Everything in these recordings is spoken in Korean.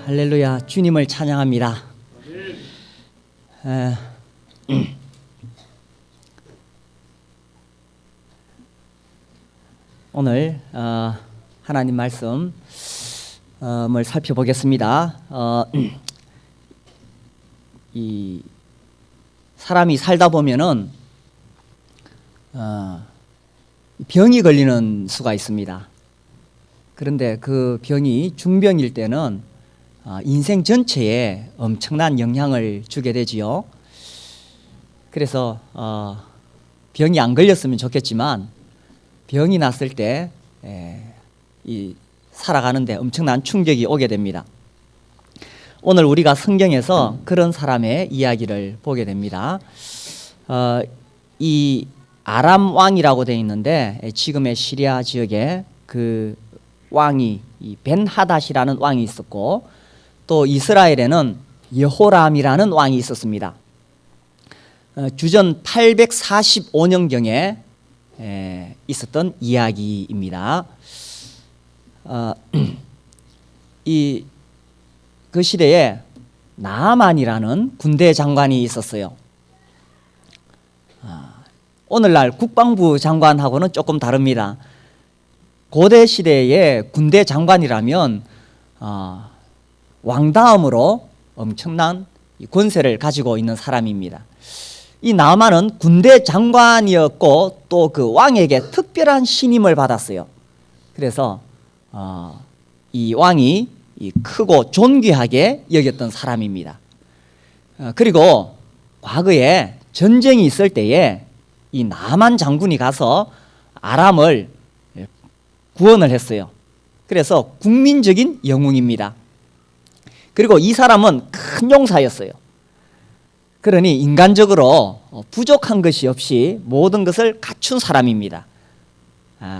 할렐루야, 주님을 찬양합니다. 오늘 하나님 말씀을 살펴보겠습니다. 이 사람이 살다 보면은 병이 걸리는 수가 있습니다. 그런데 그 병이 중병일 때는 인생 전체에 엄청난 영향을 주게 되지요. 그래서 병이 안 걸렸으면 좋겠지만 병이 났을 때 살아가는데 엄청난 충격이 오게 됩니다. 오늘 우리가 성경에서 그런 사람의 이야기를 보게 됩니다. 이 아람 왕이라고 되어 있는데 지금의 시리아 지역에 그 왕이 벤하닷이라는 왕이 있었고, 또 이스라엘에는 여호람이라는 왕이 있었습니다. 주전 845년경에 있었던 이야기입니다. 그 시대에 나아만이라는 군대 장관이 있었어요. 오늘날 국방부 장관하고는 조금 다릅니다. 고대 시대의 군대 장관이라면 왕 다음으로 엄청난 권세를 가지고 있는 사람입니다. 이 나아만은 군대 장관이었고 또 그 왕에게 특별한 신임을 받았어요. 그래서 이 왕이 크고 존귀하게 여겼던 사람입니다. 그리고 과거에 전쟁이 있을 때에 이 나아만 장군이 가서 아람을 구원을 했어요. 그래서 국민적인 영웅입니다. 그리고 이 사람은 큰 용사였어요. 그러니 인간적으로 부족한 것이 없이 모든 것을 갖춘 사람입니다.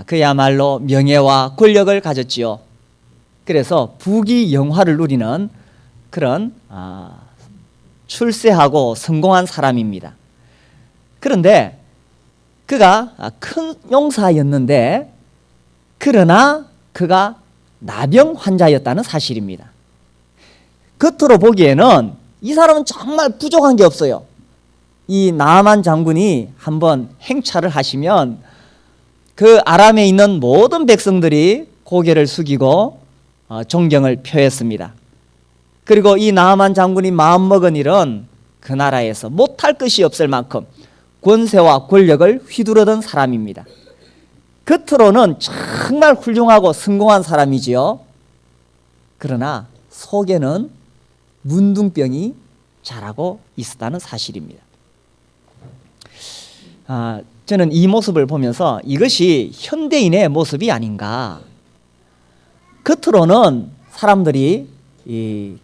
그야말로 명예와 권력을 가졌지요. 그래서 부귀영화를 누리는 그런 출세하고 성공한 사람입니다. 그런데 그가 큰 용사였는데, 그러나 그가 나병 환자였다는 사실입니다. 겉으로 보기에는 이 사람은 정말 부족한 게 없어요. 이 나아만 장군이 한번 행차를 하시면 그 아람에 있는 모든 백성들이 고개를 숙이고 존경을 표했습니다. 그리고 이 나아만 장군이 마음먹은 일은 그 나라에서 못할 것이 없을 만큼 권세와 권력을 휘두르던 사람입니다. 겉으로는 정말 훌륭하고 성공한 사람이지요. 그러나 속에는 문둥병이 자라고 있었다는 사실입니다. 저는 이 모습을 보면서 이것이 현대인의 모습이 아닌가. 겉으로는 사람들이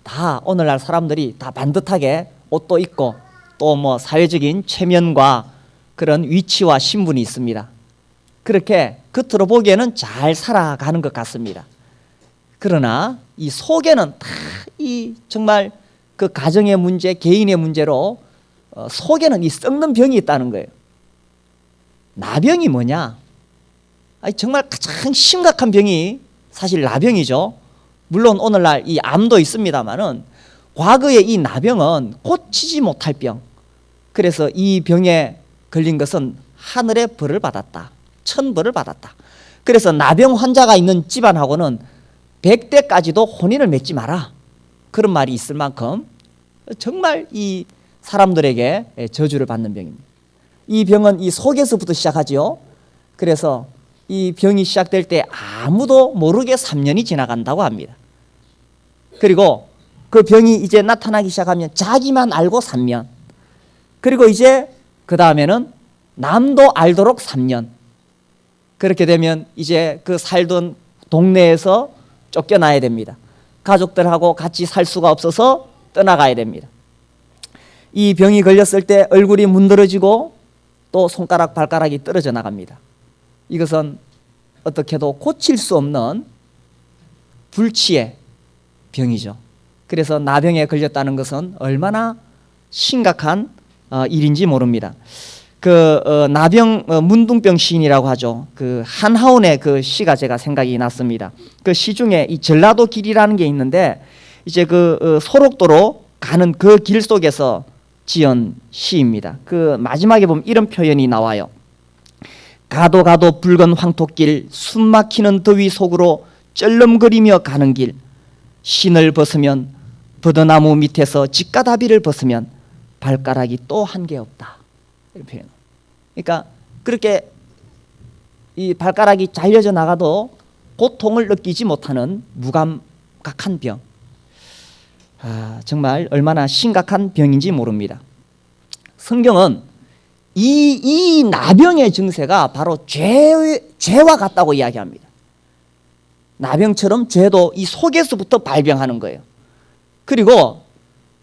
다 오늘날 사람들이 다 반듯하게 옷도 입고 또 뭐 사회적인 체면과 그런 위치와 신분이 있습니다. 그렇게 겉으로 보기에는 잘 살아가는 것 같습니다. 그러나 이 속에는 다 이 정말 그 가정의 문제, 개인의 문제로 속에는 이 썩는 병이 있다는 거예요. 나병이 뭐냐? 정말 가장 심각한 병이 사실 나병이죠. 물론 오늘날 이 암도 있습니다만은 과거에 이 나병은 고치지 못할 병. 그래서 이 병에 걸린 것은 하늘의 벌을 받았다. 천벌을 받았다. 그래서 나병 환자가 있는 집안하고는 100대까지도 혼인을 맺지 마라. 그런 말이 있을 만큼 정말 이 사람들에게 저주를 받는 병입니다. 이 병은 이 속에서부터 시작하지요. 그래서 이 병이 시작될 때 아무도 모르게 3년이 지나간다고 합니다. 그리고 그 병이 이제 나타나기 시작하면 자기만 알고 3년. 그리고 이제 그 다음에는 남도 알도록 3년. 그렇게 되면 이제 그 살던 동네에서 쫓겨나야 됩니다. 가족들하고 같이 살 수가 없어서 떠나가야 됩니다. 이 병이 걸렸을 때 얼굴이 문드러지고 또 손가락 발가락이 떨어져 나갑니다. 이것은 어떻게도 고칠 수 없는 불치의 병이죠. 그래서 나병에 걸렸다는 것은 얼마나 심각한 일인지 모릅니다. 나병 문둥병 시인이라고 하죠. 그 한하운의 그 시가 제가 생각이 났습니다. 그 시 중에 이 전라도 길이라는 게 있는데 이제 그 소록도로 가는 그 길 속에서 지은 시입니다. 그 마지막에 보면 이런 표현이 나와요. 가도 가도 붉은 황토길, 숨막히는 더위 속으로 쩔름거리며 가는 길, 신을 벗으면 버드나무 밑에서 직가다비를 벗으면 발가락이 또 한 개 없다. 이런 표현. 그러니까 그렇게 이 발가락이 잘려져 나가도 고통을 느끼지 못하는 무감각한 병. 정말 얼마나 심각한 병인지 모릅니다. 성경은 이 나병의 증세가 바로 죄와 같다고 이야기합니다. 나병처럼 죄도 이 속에서부터 발병하는 거예요. 그리고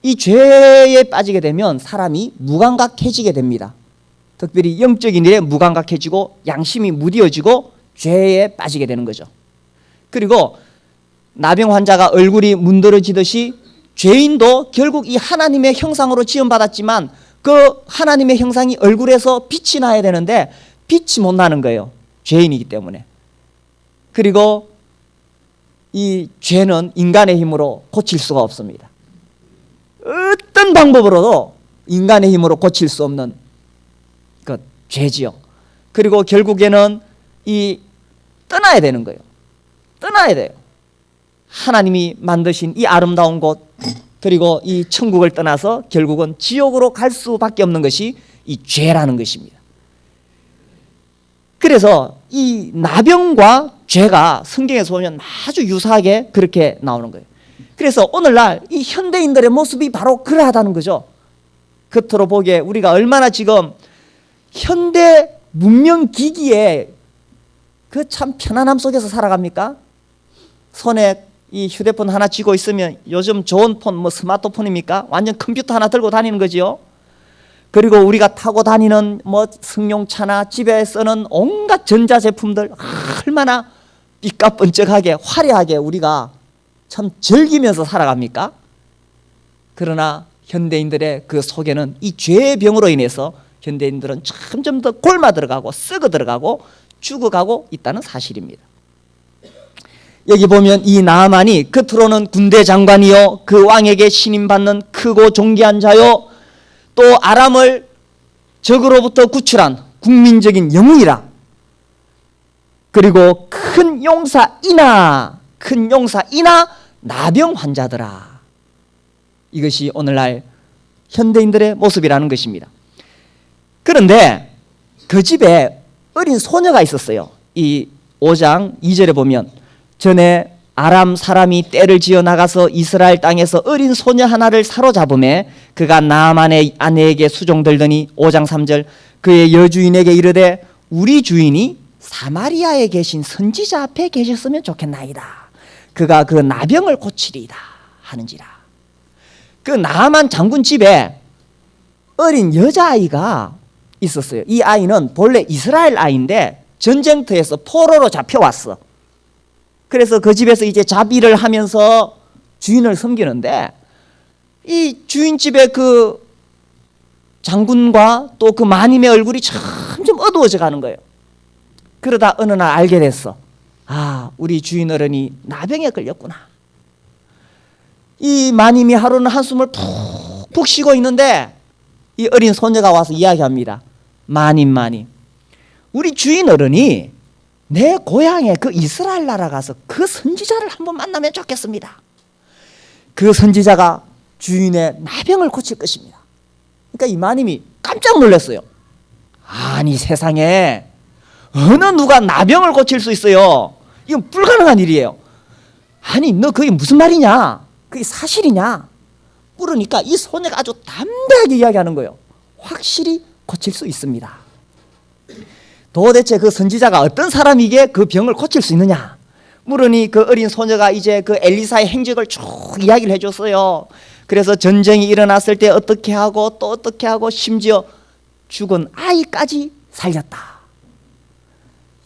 이 죄에 빠지게 되면 사람이 무감각해지게 됩니다. 특별히 영적인 일에 무감각해지고 양심이 무뎌지고 죄에 빠지게 되는 거죠. 그리고 나병 환자가 얼굴이 문드러지듯이 죄인도 결국 이 하나님의 형상으로 지음받았지만 그 하나님의 형상이 얼굴에서 빛이 나야 되는데 빛이 못 나는 거예요. 죄인이기 때문에. 그리고 이 죄는 인간의 힘으로 고칠 수가 없습니다. 어떤 방법으로도 인간의 힘으로 고칠 수 없는 그 죄지요. 그리고 결국에는 이 떠나야 되는 거예요. 떠나야 돼요. 하나님이 만드신 이 아름다운 곳, 그리고 이 천국을 떠나서 결국은 지옥으로 갈 수밖에 없는 것이 이 죄라는 것입니다. 그래서 이 나병과 죄가 성경에서 보면 아주 유사하게 그렇게 나오는 거예요. 그래서 오늘날 이 현대인들의 모습이 바로 그러하다는 거죠. 겉으로 보기에 우리가 얼마나 지금 현대 문명 기기에 그 참 편안함 속에서 살아갑니까? 손에 이 휴대폰 하나 쥐고 있으면 요즘 좋은 폰 뭐 스마트폰입니까? 완전 컴퓨터 하나 들고 다니는 거지요. 그리고 우리가 타고 다니는 뭐 승용차나 집에 쓰는 온갖 전자제품들 얼마나 삐까뻔쩍하게 화려하게 우리가 참 즐기면서 살아갑니까? 그러나 현대인들의 그 속에는 이 죄의 병으로 인해서 현대인들은 점점 더 골마 들어가고 썩어 들어가고 죽어가고 있다는 사실입니다. 여기 보면 이 나아만이 겉으로는 군대 장관이요 그 왕에게 신임받는 크고 존귀한 자요 또 아람을 적으로부터 구출한 국민적인 영웅이라. 그리고 큰 용사이나 나병 환자더라. 이것이 오늘날 현대인들의 모습이라는 것입니다. 그런데 그 집에 어린 소녀가 있었어요. 이 5장 2절에 보면 전에 아람 사람이 떼를 지어 나가서 이스라엘 땅에서 어린 소녀 하나를 사로잡음에 그가 나아만의 아내에게 수종들더니 5장 3절 그의 여주인에게 이르되 우리 주인이 사마리아에 계신 선지자 앞에 계셨으면 좋겠나이다. 그가 그 나병을 고치리이다 하는지라. 그 나아만 장군 집에 어린 여자아이가 있었어요. 이 아이는 본래 이스라엘 아이인데 전쟁터에서 포로로 잡혀왔어. 그래서 그 집에서 이제 자비를 하면서 주인을 섬기는데 이 주인집의 그 장군과 또 그 마님의 얼굴이 점점 어두워져 가는 거예요. 그러다 어느 날 알게 됐어. 우리 주인 어른이 나병에 걸렸구나. 이 마님이 하루는 한숨을 푹푹 쉬고 있는데 이 어린 소녀가 와서 이야기합니다. 마님 우리 주인 어른이 내 고향에 그 이스라엘 나라 가서 그 선지자를 한번 만나면 좋겠습니다. 그 선지자가 주인의 나병을 고칠 것입니다. 그러니까 이 마님이 깜짝 놀랐어요. 아니 세상에 어느 누가 나병을 고칠 수 있어요? 이건 불가능한 일이에요. 아니 너 그게 무슨 말이냐? 그게 사실이냐? 물으니까 이 소녀가 아주 담대하게 이야기하는 거예요. 확실히 고칠 수 있습니다. 도대체 그 선지자가 어떤 사람이기에 그 병을 고칠 수 있느냐? 물으니 그 어린 소녀가 이제 그 엘리사의 행적을 쭉 이야기를 해줬어요. 그래서 전쟁이 일어났을 때 어떻게 하고 또 어떻게 하고 심지어 죽은 아이까지 살렸다.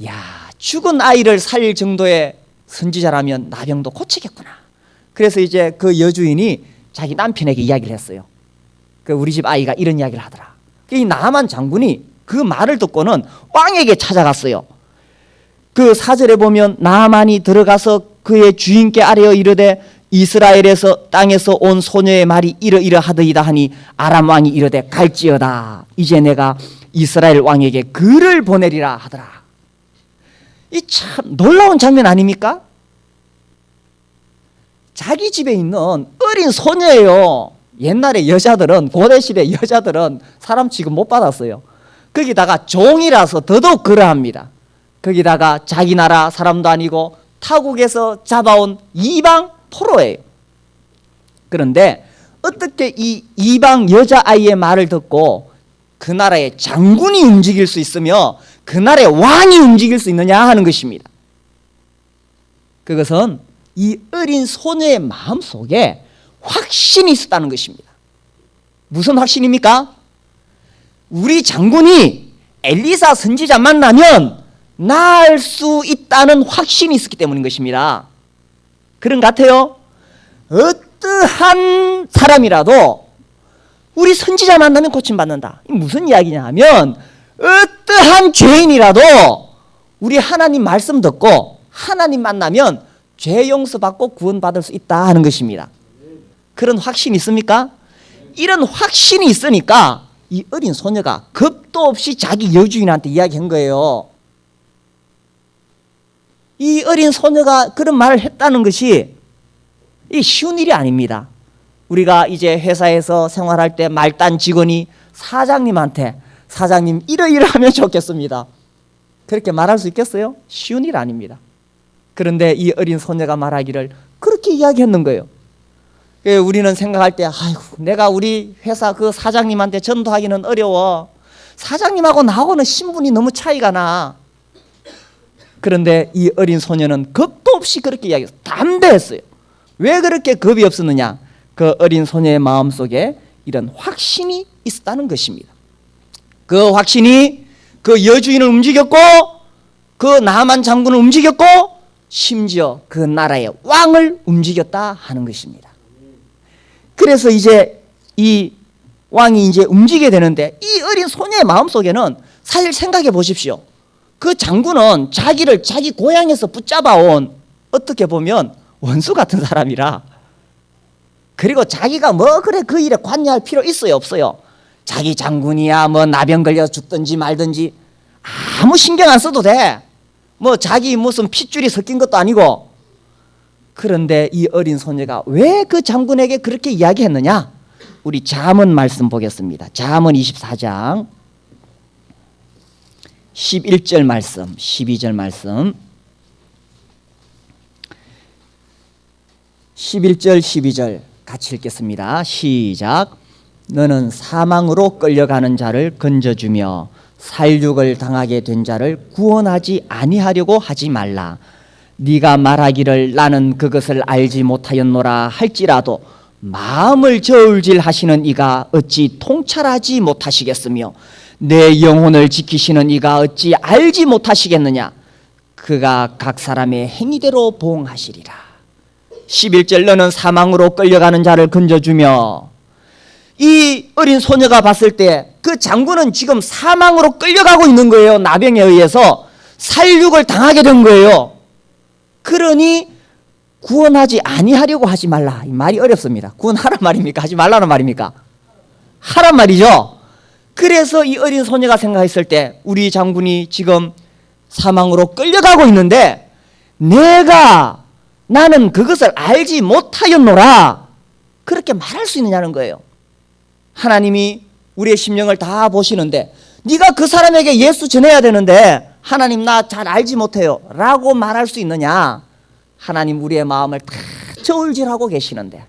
야, 죽은 아이를 살릴 정도의 선지자라면 나병도 고치겠구나. 그래서 이제 그 여주인이 자기 남편에게 이야기를 했어요. 그 우리 집 아이가 이런 이야기를 하더라. 이 나아만 장군이 그 말을 듣고는 왕에게 찾아갔어요. 그 4절에 보면 나아만이 들어가서 그의 주인께 아뢰어 이르되 이스라엘에서 땅에서 온 소녀의 말이 이러이러하더이다 하니 아람 왕이 이르되 갈지어다. 이제 내가 이스라엘 왕에게 글을 보내리라 하더라. 이 참 놀라운 장면 아닙니까? 자기 집에 있는 어린 소녀예요. 옛날에 여자들은, 고대시대 여자들은 사람 취급 못 받았어요. 거기다가 종이라서 더더욱 그러합니다. 거기다가 자기 나라 사람도 아니고 타국에서 잡아온 이방 포로예요. 그런데 어떻게 이 이방 여자아이의 말을 듣고 그 나라의 장군이 움직일 수 있으며 그 나라의 왕이 움직일 수 있느냐 하는 것입니다. 그것은 이 어린 소녀의 마음속에 확신이 있었다는 것입니다. 무슨 확신입니까? 우리 장군이 엘리사 선지자 만나면 나을 수 있다는 확신이 있었기 때문인 것입니다. 그런 것 같아요. 어떠한 사람이라도 우리 선지자 만나면 고침받는다. 무슨 이야기냐 하면 어떠한 죄인이라도 우리 하나님 말씀 듣고 하나님 만나면 죄 용서받고 구원받을 수 있다 하는 것입니다. 그런 확신이 있습니까? 이런 확신이 있으니까 이 어린 소녀가 겁도 없이 자기 여주인한테 이야기한 거예요. 이 어린 소녀가 그런 말을 했다는 것이 이 쉬운 일이 아닙니다. 우리가 이제 회사에서 생활할 때 말단 직원이 사장님한테 사장님 이러이러하면 좋겠습니다. 그렇게 말할 수 있겠어요? 쉬운 일 아닙니다. 그런데 이 어린 소녀가 말하기를 그렇게 이야기했는 거예요. 우리는 생각할 때 아이고 내가 우리 회사 그 사장님한테 전도하기는 어려워. 사장님하고 나하고는 신분이 너무 차이가 나. 그런데 이 어린 소녀는 겁도 없이 그렇게 이야기했어요. 담대했어요. 왜 그렇게 겁이 없었느냐? 그 어린 소녀의 마음속에 이런 확신이 있었다는 것입니다. 그 확신이 그 여주인을 움직였고 그 나만 장군을 움직였고 심지어 그 나라의 왕을 움직였다 하는 것입니다. 그래서 이제 이 왕이 이제 움직이게 되는데 이 어린 소녀의 마음속에는 사실 생각해 보십시오. 그 장군은 자기를 자기 고향에서 붙잡아온 어떻게 보면 원수 같은 사람이라 그리고 자기가 뭐 그래 그 일에 관여할 필요 있어요 없어요? 자기 장군이야 뭐 나병 걸려 죽든지 말든지 아무 신경 안 써도 돼. 뭐 자기 무슨 핏줄이 섞인 것도 아니고. 그런데 이 어린 소녀가 왜 그 장군에게 그렇게 이야기했느냐? 우리 잠언 말씀 보겠습니다. 잠언 24장 11절 말씀 12절 말씀 11절 12절 같이 읽겠습니다. 시작. 너는 사망으로 끌려가는 자를 건져주며 살육을 당하게 된 자를 구원하지 아니하려고 하지 말라. 네가 말하기를 나는 그것을 알지 못하였노라 할지라도 마음을 저울질하시는 이가 어찌 통찰하지 못하시겠으며 내 영혼을 지키시는 이가 어찌 알지 못하시겠느냐. 그가 각 사람의 행위대로 보응하시리라. 11절 너는 사망으로 끌려가는 자를 건져주며 이 어린 소녀가 봤을 때 그 장군은 지금 사망으로 끌려가고 있는 거예요. 나병에 의해서 살육을 당하게 된 거예요. 그러니 구원하지 아니하려고 하지 말라. 이 말이 어렵습니다. 구원하란 말입니까? 하지 말라는 말입니까? 하란 말이죠. 그래서 이 어린 소녀가 생각했을 때 우리 장군이 지금 사망으로 끌려가고 있는데 나는 그것을 알지 못하였노라 그렇게 말할 수 있느냐는 거예요. 하나님이 우리의 심령을 다 보시는데 네가 그 사람에게 예수 전해야 되는데 하나님 나 잘 알지 못해요 라고 말할 수 있느냐. 하나님 우리의 마음을 다 저울질하고 계시는데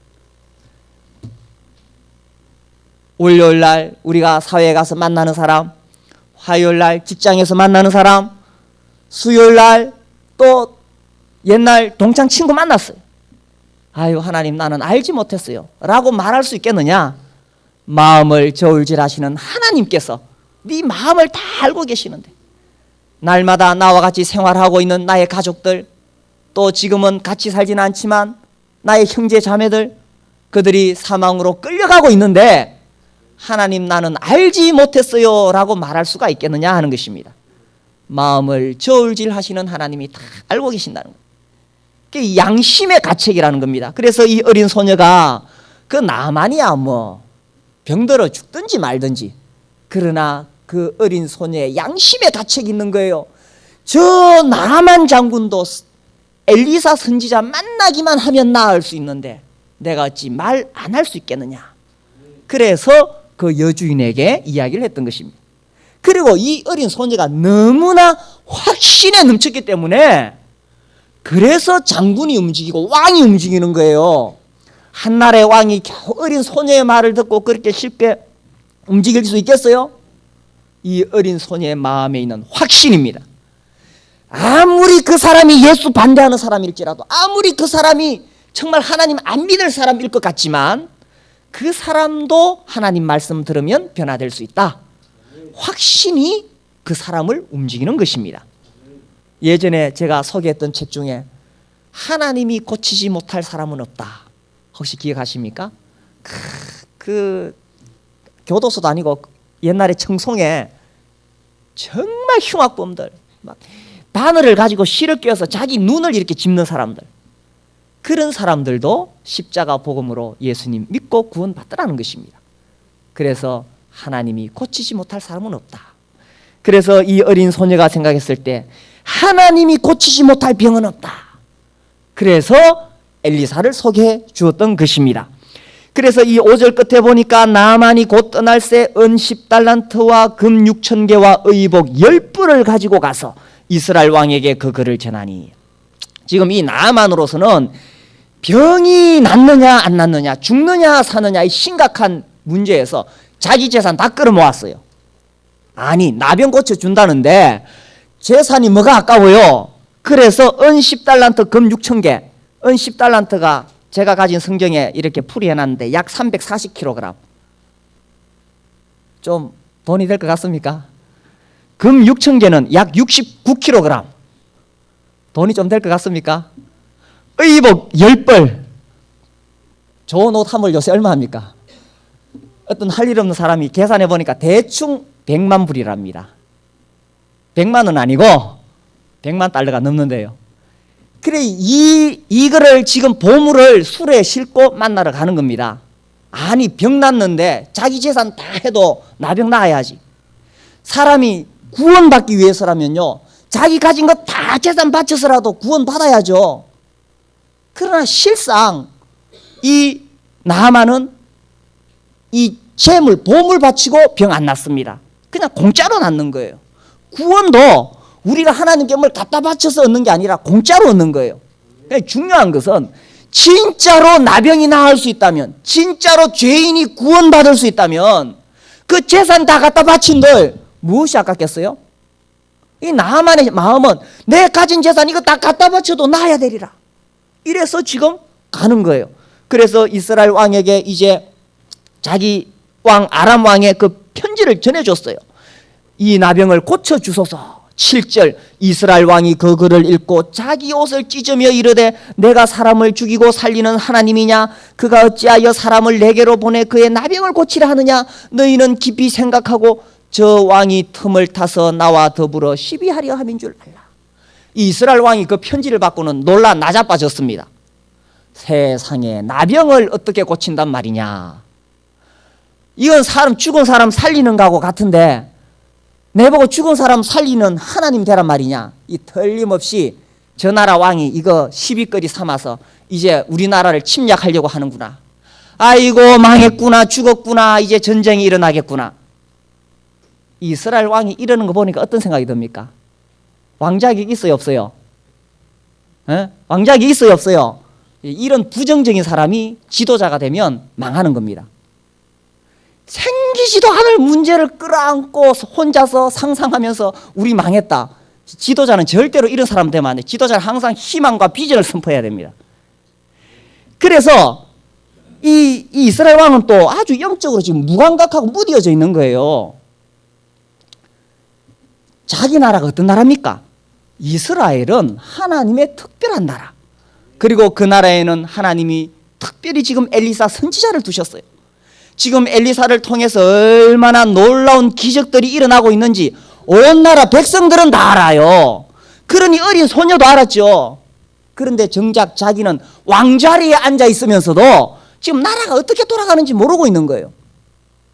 월요일날 우리가 사회에 가서 만나는 사람, 화요일날 직장에서 만나는 사람, 수요일날 또 옛날 동창 친구 만났어요. 아유 하나님 나는 알지 못했어요 라고 말할 수 있겠느냐. 마음을 저울질하시는 하나님께서 네 마음을 다 알고 계시는데 날마다 나와 같이 생활하고 있는 나의 가족들 또 지금은 같이 살지는 않지만 나의 형제 자매들 그들이 사망으로 끌려가고 있는데 하나님 나는 알지 못했어요 라고 말할 수가 있겠느냐 하는 것입니다. 마음을 저울질하시는 하나님이 다 알고 계신다는 거예요. 그게 양심의 가책이라는 겁니다. 그래서 이 어린 소녀가 그 나만이야 뭐 병들어 죽든지 말든지, 그러나 그 어린 소녀의 양심의 가책이 있는 거예요. 저 나만 장군도 엘리사 선지자 만나기만 하면 나을 수 있는데 내가 어찌 말 안 할 수 있겠느냐. 그래서 그 여주인에게 이야기를 했던 것입니다. 그리고 이 어린 소녀가 너무나 확신에 넘쳤기 때문에 그래서 장군이 움직이고 왕이 움직이는 거예요. 한나라의 왕이 겨우 어린 소녀의 말을 듣고 그렇게 쉽게 움직일 수 있겠어요? 이 어린 소녀의 마음에 있는 확신입니다. 아무리 그 사람이 예수 반대하는 사람일지라도, 아무리 그 사람이 정말 하나님 안 믿을 사람일 것 같지만 그 사람도 하나님 말씀 들으면 변화될 수 있다. 확신이 그 사람을 움직이는 것입니다. 예전에 제가 소개했던 책 중에 하나님이 고치지 못할 사람은 없다, 혹시 기억하십니까? 그 교도소도 아니고 옛날에 청송에 정말 흉악범들, 막 바늘을 가지고 실을 꿰어서 자기 눈을 이렇게 짚는 사람들, 그런 사람들도 십자가 복음으로 예수님 믿고 구원받더라는 것입니다. 그래서 하나님이 고치지 못할 사람은 없다. 그래서 이 어린 소녀가 생각했을 때 하나님이 고치지 못할 병은 없다. 그래서 엘리사를 소개해 주었던 것입니다. 그래서 이 5절 끝에 보니까 나만이 곧 떠날 새 은 10달란트와 금 6,000개와 의복 10불을 가지고 가서 이스라엘 왕에게 그 글을 전하니, 지금 이 나만으로서는 병이 낫느냐 안 낫느냐, 죽느냐 사느냐 이 심각한 문제에서 자기 재산 다 끌어모았어요. 아니 나병 고쳐준다는데 재산이 뭐가 아까워요. 그래서 은 10달란트 금 6,000개, 은 10달란트가 제가 가진 성경에 이렇게 풀이해놨는데 약 340kg, 좀 돈이 될 것 같습니까? 금 6,000개는 약 69kg, 돈이 좀 될 것 같습니까? 의복 10벌, 좋은 옷 한 벌 요새 얼마 합니까? 어떤 할 일 없는 사람이 계산해 보니까 대충 100만 불이랍니다. 100만 원 아니고 100만 달러가 넘는데요. 그래 이거를 지금 보물을 수레에 싣고 만나러 가는 겁니다. 아니 병 났는데 자기 재산 다 해도 나병 나아야지. 사람이 구원받기 위해서라면요 자기 가진 거 다 재산 바쳐서라도 구원받아야죠. 그러나 실상 이 나하만은 이 재물 보물 바치고 병 안 났습니다. 그냥 공짜로 낫는 거예요. 구원도 우리가 하나님께 뭘 갖다 바쳐서 얻는 게 아니라 공짜로 얻는 거예요. 중요한 것은 진짜로 나병이 나을 수 있다면, 진짜로 죄인이 구원받을 수 있다면 그 재산 다 갖다 바친들 무엇이 아깝겠어요? 이 나만의 마음은 내 가진 재산 이거 다 갖다 바쳐도 나아야 되리라. 이래서 지금 가는 거예요. 그래서 이스라엘 왕에게 이제 자기 왕 아람 왕의 그 편지를 전해줬어요. 이 나병을 고쳐주소서. 7절 이스라엘 왕이 그 글을 읽고 자기 옷을 찢으며 이르되 내가 사람을 죽이고 살리는 하나님이냐? 그가 어찌하여 사람을 내게로 보내 그의 나병을 고치라 하느냐? 너희는 깊이 생각하고 저 왕이 틈을 타서 나와 더불어 시비하려 함인 줄 알라. 이스라엘 왕이 그 편지를 받고는 놀라 나자빠졌습니다. 세상에 나병을 어떻게 고친단 말이냐? 이건 사람 죽은 사람 살리는 거하고 같은데 내보고 죽은 사람 살리는 하나님 되란 말이냐? 이 틀림없이 저 나라 왕이 이거 시비거리 삼아서 이제 우리나라를 침략하려고 하는구나. 아이고 망했구나, 죽었구나, 이제 전쟁이 일어나겠구나. 이스라엘 왕이 이러는 거 보니까 어떤 생각이 듭니까? 왕자격이 있어요 없어요? 왕자격이 있어요 없어요? 이런 부정적인 사람이 지도자가 되면 망하는 겁니다. 생기지도 않을 문제를 끌어안고 혼자서 상상하면서 우리 망했다. 지도자는 절대로 이런 사람 되면 안 돼. 지도자는 항상 희망과 비전을 선포해야 됩니다. 그래서 이 이스라엘 왕은 또 아주 영적으로 지금 무감각하고 무뎌져 있는 거예요. 자기 나라가 어떤 나라입니까? 이스라엘은 하나님의 특별한 나라. 그리고 그 나라에는 하나님이 특별히 지금 엘리사 선지자를 두셨어요. 지금 엘리사를 통해서 얼마나 놀라운 기적들이 일어나고 있는지 온 나라 백성들은 다 알아요. 그러니 어린 소녀도 알았죠. 그런데 정작 자기는 왕자리에 앉아 있으면서도 지금 나라가 어떻게 돌아가는지 모르고 있는 거예요.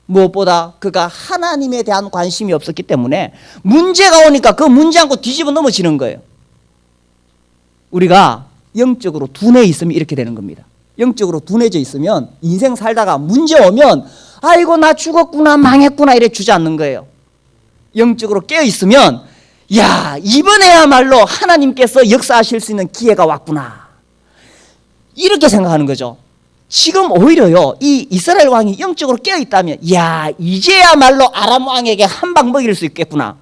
무엇보다 그가 하나님에 대한 관심이 없었기 때문에 문제가 오니까 그 문제 안고 뒤집어 넘어지는 거예요. 우리가 영적으로 둔해 있으면 이렇게 되는 겁니다. 영적으로 둔해져 있으면 인생 살다가 문제 오면 아이고 나 죽었구나 망했구나 이래 주저앉는 거예요. 영적으로 깨어 있으면 야 이번에야말로 하나님께서 역사하실 수 있는 기회가 왔구나 이렇게 생각하는 거죠. 지금 오히려요 이 이스라엘 왕이 영적으로 깨어 있다면 야 이제야말로 아람 왕에게 한 방 먹일 수 있겠구나.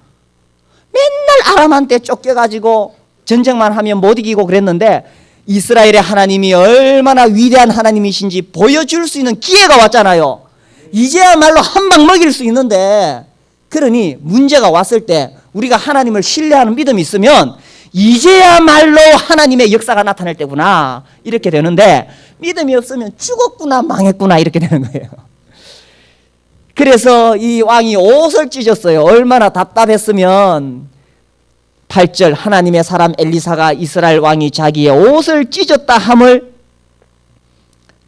맨날 아람한테 쫓겨가지고 전쟁만 하면 못 이기고 그랬는데 이스라엘의 하나님이 얼마나 위대한 하나님이신지 보여줄 수 있는 기회가 왔잖아요. 이제야말로 한 방 먹일 수 있는데, 그러니 문제가 왔을 때 우리가 하나님을 신뢰하는 믿음이 있으면 이제야말로 하나님의 역사가 나타날 때구나 이렇게 되는데, 믿음이 없으면 죽었구나 망했구나 이렇게 되는 거예요. 그래서 이 왕이 옷을 찢었어요. 얼마나 답답했으면. 8절 하나님의 사람 엘리사가 이스라엘 왕이 자기의 옷을 찢었다 함을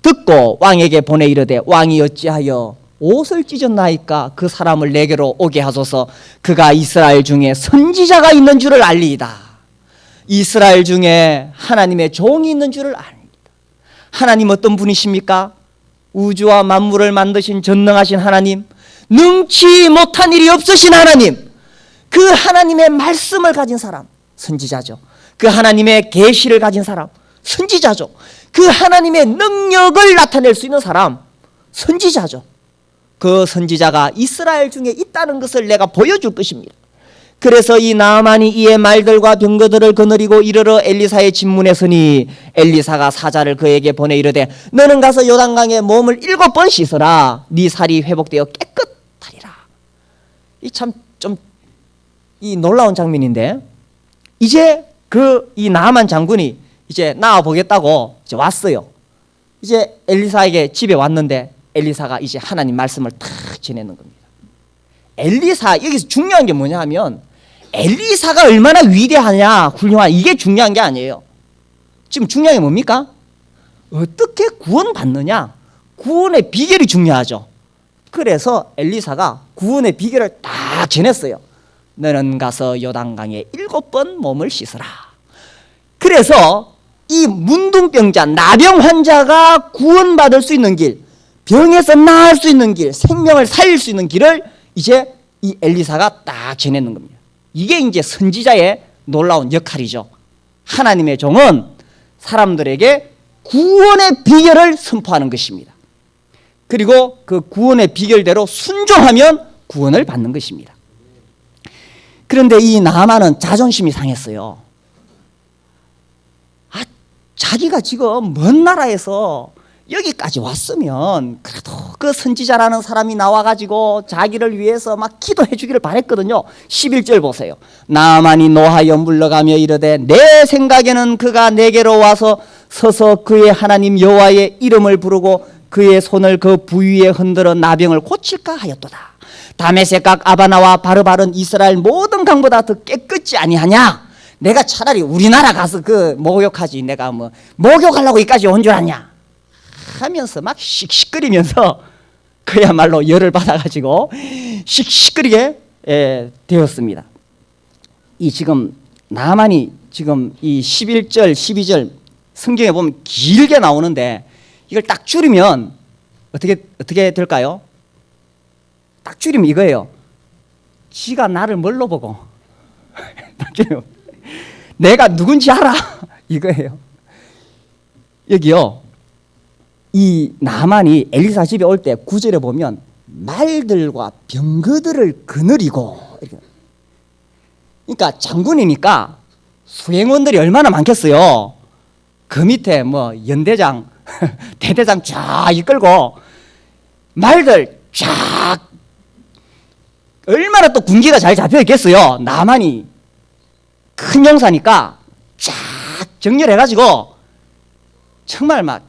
듣고 왕에게 보내 이르되 왕이 어찌하여 옷을 찢었나이까 그 사람을 내게로 오게 하소서. 그가 이스라엘 중에 선지자가 있는 줄을 알리이다. 이스라엘 중에 하나님의 종이 있는 줄을 압니다. 하나님 어떤 분이십니까? 우주와 만물을 만드신 전능하신 하나님, 능치 못한 일이 없으신 하나님, 그 하나님의 말씀을 가진 사람 선지자죠. 그 하나님의 계시를 가진 사람 선지자죠. 그 하나님의 능력을 나타낼 수 있는 사람 선지자죠. 그 선지자가 이스라엘 중에 있다는 것을 내가 보여줄 것입니다. 그래서 이 나아만이 이의 말들과 병거들을 거느리고 이르러 엘리사의 진문에 서니 엘리사가 사자를 그에게 보내 이르되 너는 가서 요단강에 몸을 7번 씻어라. 네 살이 회복되어 깨끗하리라. 이 참 좀 이 놀라운 장면인데, 이제 이 나아만 장군이 이제 나와 보겠다고 이제 왔어요. 이제 엘리사에게 집에 왔는데 엘리사가 이제 하나님 말씀을 탁 전하는 겁니다. 엘리사, 여기서 중요한 게 뭐냐 하면 엘리사가 얼마나 위대하냐 훌륭하냐 이게 중요한 게 아니에요. 지금 중요한 게 뭡니까? 어떻게 구원받느냐, 구원의 비결이 중요하죠. 그래서 엘리사가 구원의 비결을 딱 전했어요. 너는 가서 요단강에 7번 몸을 씻어라. 그래서 이 문둥병자, 나병 환자가 구원받을 수 있는 길, 병에서 나을 수 있는 길, 생명을 살릴 수 있는 길을 이제 이 엘리사가 딱 전했는 겁니다. 이게 이제 선지자의 놀라운 역할이죠. 하나님의 종은 사람들에게 구원의 비결을 선포하는 것입니다. 그리고 그 구원의 비결대로 순종하면 구원을 받는 것입니다. 그런데 이 나아만은 자존심이 상했어요. 자기가 지금 먼 나라에서 여기까지 왔으면 그래도 그 선지자라는 사람이 나와가지고 자기를 위해서 막 기도해 주기를 바랬거든요. 11절 보세요. 나아만이 노하여 물러가며 이르되 내 생각에는 그가 내게로 와서 서서 그의 하나님 여호와의 이름을 부르고 그의 손을 그 부위에 흔들어 나병을 고칠까 하였도다. 다메섹각 아바나와 바르바른 이스라엘 모든 강보다 더 깨끗지 아니하냐? 내가 차라리 우리나라 가서 그 목욕하지, 내가 뭐 목욕하려고 여기까지 온 줄 아냐? 하면서 막 씩씩거리면서 그야말로 열을 받아가지고 씩씩거리게 되었습니다. 이 지금 나만이 지금 이 11절 12절 성경에 보면 길게 나오는데 이걸 딱 줄이면 어떻게 될까요? 딱 줄이면 이거예요. 지가 나를 뭘로 보고 딱 줄이면 내가 누군지 알아 이거예요. 여기요, 이 나만이 엘리사 집에 올 때 9절에 보면 말들과 병거들을 거느리고, 그러니까 장군이니까 수행원들이 얼마나 많겠어요. 그 밑에 뭐 연대장 대대장 쫙 이끌고 말들 쫙, 얼마나 또 군기가 잘 잡혀 있겠어요. 나만이 큰 용사니까 쫙 정렬해가지고 정말 막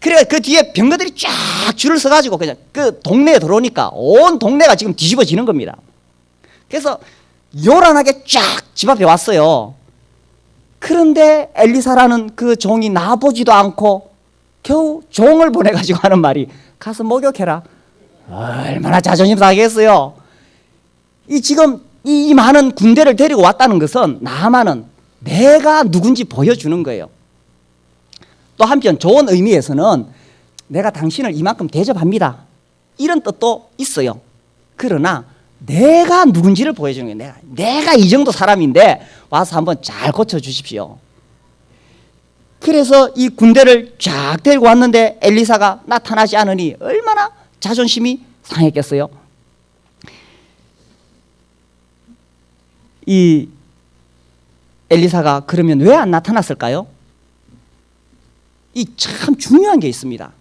그래 그 뒤에 병거들이 쫙 줄을 서가지고 그냥 그 동네에 들어오니까 온 동네가 지금 뒤집어지는 겁니다. 그래서 요란하게 쫙 집 앞에 왔어요. 그런데 엘리사라는 그 종이 나보지도 않고 겨우 종을 보내가지고 하는 말이 가서 목욕해라. 얼마나 자존심 상하겠어요. 이 지금 이 많은 군대를 데리고 왔다는 것은 나아만은 내가 누군지 보여주는 거예요. 또 한편 좋은 의미에서는 내가 당신을 이만큼 대접합니다, 이런 뜻도 있어요. 그러나 내가 누군지를 보여주는 거예요. 내가 이 정도 사람인데 와서 한번 잘 고쳐주십시오. 그래서 이 군대를 쫙 데리고 왔는데 엘리사가 나타나지 않으니 얼마나 자존심이 상했겠어요. 이 엘리사가 그러면 왜 안 나타났을까요? 이 참 중요한 게 있습니다.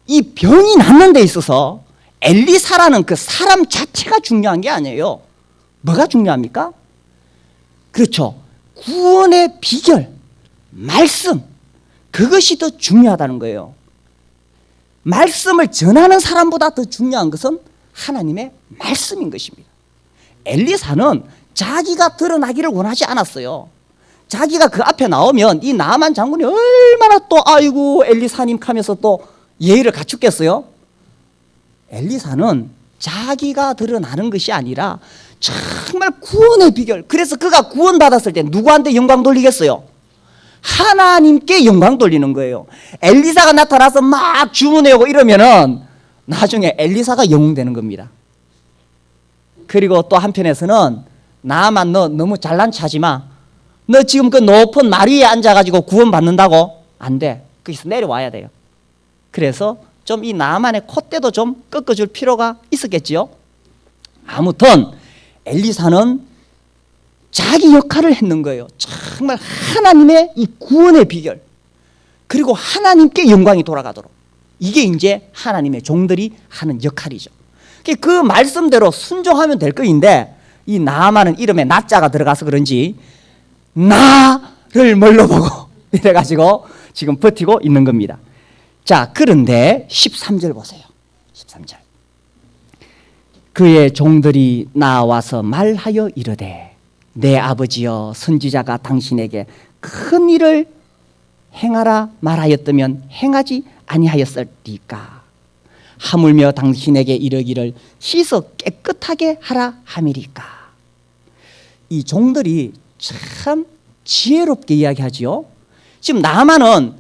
이 병이 낫는 데 있어서 엘리사라는 그 사람 자체가 중요한 게 아니에요. 뭐가 중요합니까? 그렇죠. 구원의 비결, 말씀, 그것이 더 중요하다는 거예요. 말씀을 전하는 사람보다 더 중요한 것은 하나님의 말씀인 것입니다. 엘리사는 자기가 드러나기를 원하지 않았어요. 자기가 그 앞에 나오면 이 나만 장군이 얼마나 또 아이고 엘리사님 하면서 또 예의를 갖추겠어요. 엘리사는 자기가 드러나는 것이 아니라 정말 구원의 비결, 그래서 그가 구원받았을 때 누구한테 영광 돌리겠어요? 하나님께 영광 돌리는 거예요. 엘리사가 나타나서 막 주문해오고 이러면은 나중에 엘리사가 영웅 되는 겁니다. 그리고 또 한편에서는 나만 너 너무 잘난 체하지 마. 너 지금 그 높은 말 위에 앉아가지고 구원받는다고? 안 돼. 거기서 내려와야 돼요. 그래서 좀 이 나만의 콧대도 좀 꺾어줄 필요가 있었겠지요. 아무튼 엘리사는 자기 역할을 했는 거예요. 정말 하나님의 이 구원의 비결, 그리고 하나님께 영광이 돌아가도록, 이게 이제 하나님의 종들이 하는 역할이죠. 그 말씀대로 순종하면 될 거인데 이 나아만은 이름에 나자가 들어가서 그런지 나를 뭘로 보고 이래가지고 지금 버티고 있는 겁니다. 자, 그런데 13절 보세요. 13절. 그의 종들이 나와서 말하여 이르되 내 아버지여, 선지자가 당신에게 큰 일을 행하라 말하였다면 행하지 아니하였을리까? 하물며 당신에게 이르기를 씻어 깨끗하게 하라 함이리까? 이 종들이 참 지혜롭게 이야기하지요. 지금 나만은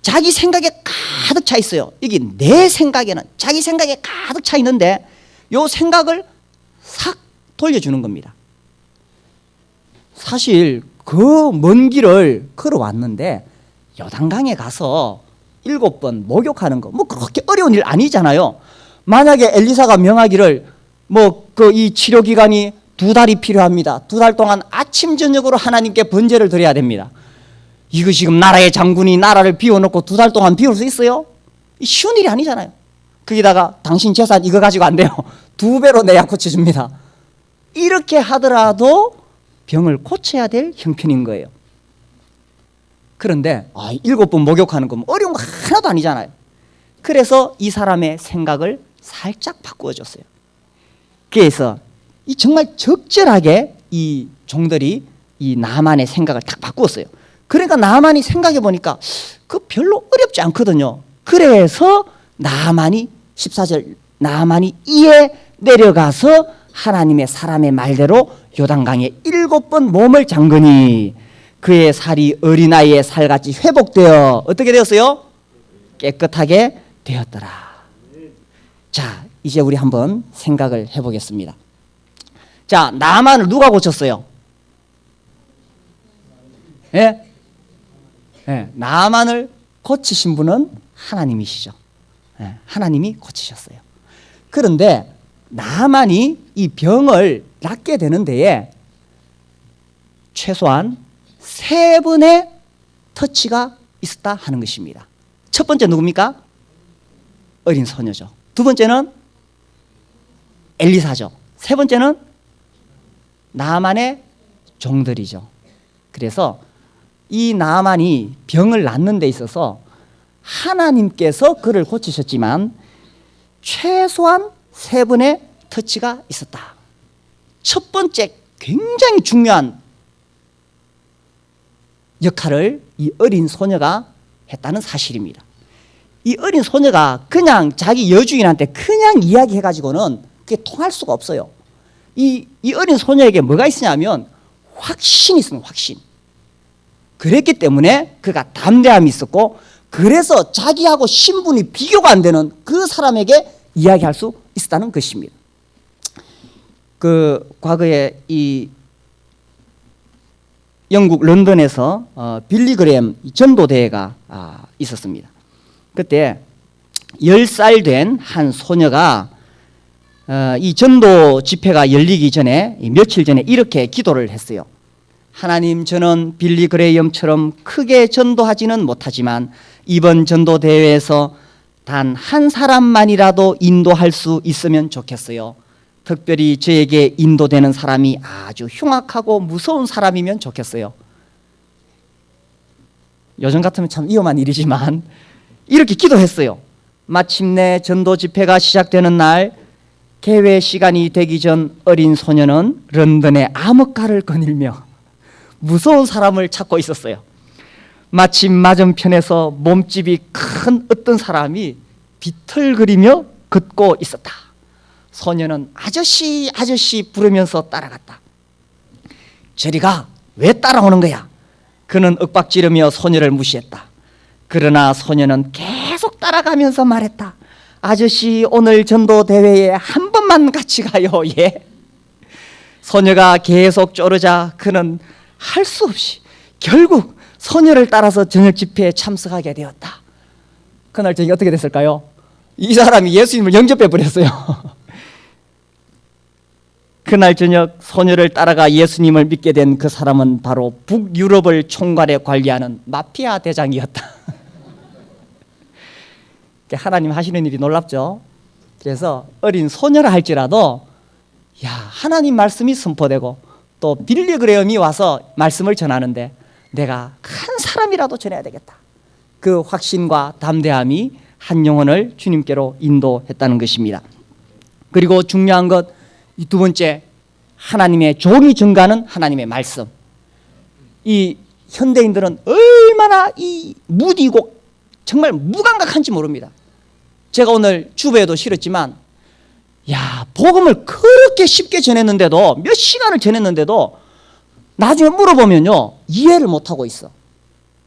자기 생각에 가득 차 있어요. 여기 내 생각에는 자기 생각에 가득 차 있는데 요 생각을 싹 돌려주는 겁니다. 사실 그 먼 길을 걸어왔는데 요단강에 가서 7번 목욕하는 거 뭐 그렇게 어려운 일 아니잖아요. 만약에 엘리사가 명하기를 뭐 그 이 치료 기간이 2달이 필요합니다. 2달 동안 아침 저녁으로 하나님께 번제를 드려야 됩니다. 이거 지금 나라의 장군이 나라를 비워놓고 2달 동안 비울 수 있어요? 쉬운 일이 아니잖아요. 거기다가 당신 재산 이거 가지고 안 돼요. 2배로 내야 고쳐줍니다. 이렇게 하더라도 병을 고쳐야 될 형편인 거예요. 그런데 7번 목욕하는 건 어려운 거 하나도 아니잖아요. 그래서 이 사람의 생각을 살짝 바꾸어 줬어요. 그래서 이 정말 적절하게 이 종들이 이 나만의 생각을 딱 바꾸었어요. 그러니까 나만이 생각해 보니까 그 별로 어렵지 않거든요. 그래서 나만이 14절 나만이 이에 내려가서 하나님의 사람의 말대로 요단강에 7번 몸을 잠그니 그의 살이 어린아이의 살같이 회복되어 어떻게 되었어요? 깨끗하게 되었더라. 자, 이제 우리 한번 생각을 해보겠습니다. 자, 나만을 누가 고쳤어요? 예? 예, 나만을 고치신 분은 하나님이시죠. 예, 하나님이 고치셨어요. 그런데 나만이 이 병을 낫게 되는 데에 최소한 3번의 터치가 있었다 하는 것입니다. 첫 번째 누굽니까? 어린 소녀죠. 두 번째는 엘리사죠. 세 번째는 나만의 종들이죠. 그래서 이 나만이 병을 낫는 데 있어서 하나님께서 그를 고치셨지만 최소한 세 번의 터치가 있었다. 첫 번째 굉장히 중요한 역할을 이 어린 소녀가 했다는 사실입니다. 이 어린 소녀가 그냥 자기 여주인한테 그냥 이야기해가지고는 그게 통할 수가 없어요. 이 어린 소녀에게 뭐가 있으냐면 확신이 있습니다. 확신. 그랬기 때문에 그가 담대함이 있었고, 그래서 자기하고 신분이 비교가 안 되는 그 사람에게 이야기할 수 있었다는 것입니다. 그 과거에 이 영국 런던에서 빌리 그레엄 전도 대회가 있었습니다. 그때 10살 된 한 소녀가 이 전도 집회가 열리기 전에 며칠 전에 이렇게 기도를 했어요. 하나님, 저는 빌리 그레이엄처럼 크게 전도하지는 못하지만 이번 전도 대회에서 단 한 사람만이라도 인도할 수 있으면 좋겠어요. 특별히 저에게 인도되는 사람이 아주 흉악하고 무서운 사람이면 좋겠어요. 요즘 같으면 참 위험한 일이지만 이렇게 기도했어요. 마침내 전도 집회가 시작되는 날, 개회 시간이 되기 전 어린 소녀는 런던의 암흑가를 거닐며 무서운 사람을 찾고 있었어요. 마침 맞은편에서 몸집이 큰 어떤 사람이 비틀거리며 걷고 있었다. 소녀는 아저씨 아저씨 부르면서 따라갔다. 저리 가, 왜 따라오는 거야? 그는 윽박지르며 소녀를 무시했다. 그러나 소녀는 계속 따라가면서 말했다. 아저씨, 오늘 전도대회에 한 번만 같이 가요. 예. 소녀가 계속 쪼르자 그는 할 수 없이 결국 소녀를 따라서 저녁 집회에 참석하게 되었다. 그날 저녁에 어떻게 됐을까요? 이 사람이 예수님을 영접해 버렸어요. 그날 저녁 소녀를 따라가 예수님을 믿게 된 그 사람은 바로 북유럽을 총괄해 관리하는 마피아 대장이었다. 하나님 하시는 일이 놀랍죠. 그래서 어린 소녀라 할지라도 하나님 말씀이 선포되고 또 빌리 그레엄이 와서 말씀을 전하는데 내가 한 사람이라도 전해야 되겠다. 그 확신과 담대함이 한 영혼을 주님께로 인도했다는 것입니다. 그리고 중요한 것, 이 두 번째, 하나님의 종이 증거하는 하나님의 말씀. 이 현대인들은 얼마나 이 무디고 정말 무감각한지 모릅니다. 제가 오늘 주보에도 실었지만 복음을 그렇게 쉽게 전했는데도, 몇 시간을 전했는데도 나중에 물어보면요 이해를 못하고 있어.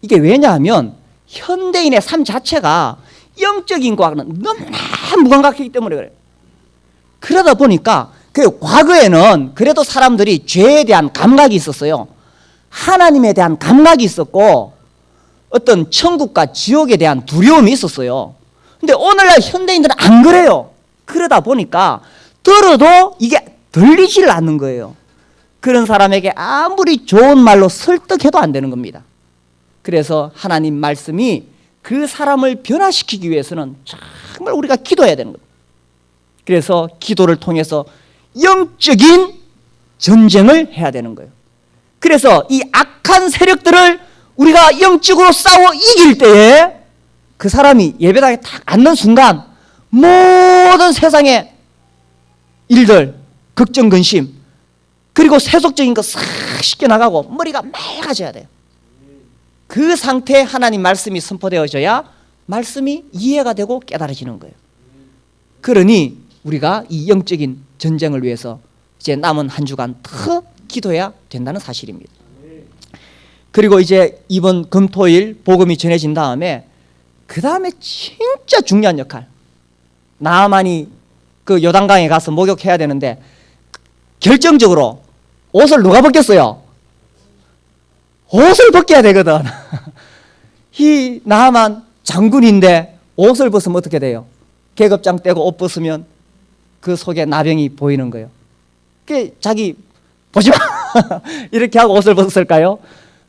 이게 왜냐하면 현대인의 삶 자체가 영적인 과는 너무나 무감각하기 때문에 그래요. 그러다 보니까 과거에는 그래도 사람들이 죄에 대한 감각이 있었어요. 하나님에 대한 감각이 있었고 어떤 천국과 지옥에 대한 두려움이 있었어요. 근데 오늘날 현대인들은 안 그래요. 그러다 보니까 들어도 이게 들리질 않는 거예요. 그런 사람에게 아무리 좋은 말로 설득해도 안 되는 겁니다. 그래서 하나님 말씀이 그 사람을 변화시키기 위해서는 정말 우리가 기도해야 되는 거예요. 그래서 기도를 통해서 영적인 전쟁을 해야 되는 거예요. 그래서 이 악한 세력들을 우리가 영적으로 싸워 이길 때에 그 사람이 예배당에 딱 앉는 순간 모든 세상의 일들, 걱정, 근심, 그리고 세속적인 거 싹 씻겨나가고 머리가 맑아져야 돼요. 그 상태에 하나님 말씀이 선포되어져야 말씀이 이해가 되고 깨달아지는 거예요. 그러니 우리가 이 영적인 전쟁을 위해서 이제 남은 한 주간 더 기도해야 된다는 사실입니다. 그리고 이제 이번 금토일 복음이 전해진 다음에 그 다음에 진짜 중요한 역할, 나아만이 그 요단강에 가서 목욕해야 되는데 결정적으로 옷을 누가 벗겼어요? 옷을 벗겨야 되거든. 이 나아만 장군인데 옷을 벗으면 어떻게 돼요? 계급장 떼고 옷 벗으면 그 속에 나병이 보이는 거예요. 그 자기 보지 마 이렇게 하고 옷을 벗었을까요?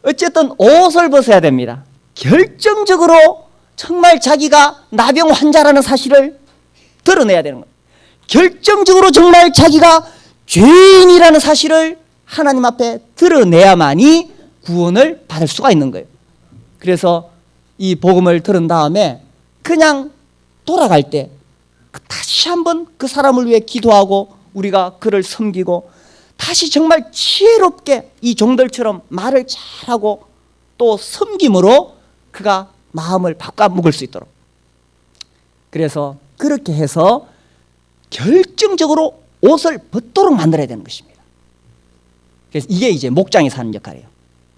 어쨌든 옷을 벗어야 됩니다. 결정적으로 정말 자기가 나병 환자라는 사실을 드러내야 되는 거예요. 결정적으로 정말 자기가 죄인이라는 사실을 하나님 앞에 드러내야만이 구원을 받을 수가 있는 거예요. 그래서 이 복음을 들은 다음에 그냥 돌아갈 때 다시 한번 그 사람을 위해 기도하고 우리가 그를 섬기고 다시 정말 지혜롭게 이 종들처럼 말을 잘하고 또 섬김으로 그가 마음을 바꿔먹을 수 있도록, 그래서 그렇게 해서 결정적으로 옷을 벗도록 만들어야 되는 것입니다. 그래서 이게 이제 목장이 사는 역할이에요.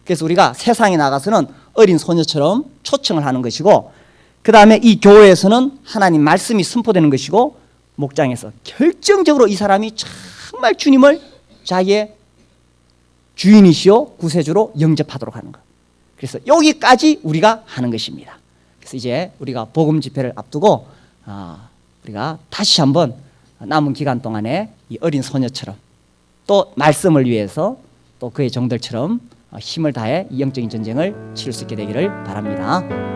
그래서 우리가 세상에 나가서는 어린 소녀처럼 초청을 하는 것이고, 그 다음에 이 교회에서는 하나님 말씀이 선포되는 것이고, 목장에서 결정적으로 이 사람이 정말 주님을 자기의 주인이시요 구세주로 영접하도록 하는 것. 그래서 여기까지 우리가 하는 것입니다. 그래서 이제 우리가 복음 집회를 앞두고 우리가 다시 한번 남은 기간 동안에 이 어린 소녀처럼 또 말씀을 위해서 또 그의 종들처럼 힘을 다해 이 영적인 전쟁을 치를 수 있게 되기를 바랍니다.